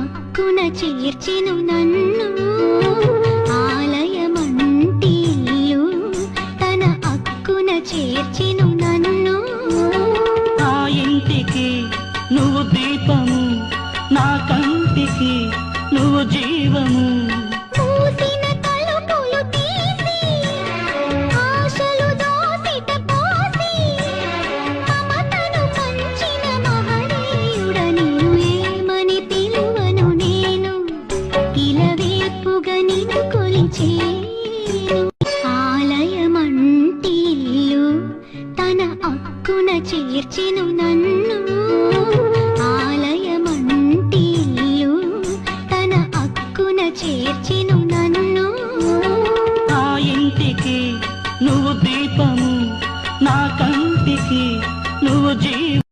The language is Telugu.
అక్కున చేర్చెను నన్ను ఆలయమంటి ఇల్లు తన అక్కున చేర్చెను నన్ను. ఆ ఇంటికి నువ్వు దీపము, నా కంటికి నువ్వు జీవము. మూసిన తలుపులు తీసి ఆశలు దోసిట పోసి మమతను పంచిన మహనీయుడ నిన్ను ఏమని పిలువను నేను, ఇలవేపుగా నిన్ను కొలిచేను. ఆలయమంటి ఇల్లు తన అక్కున చేర్చెను నన్ను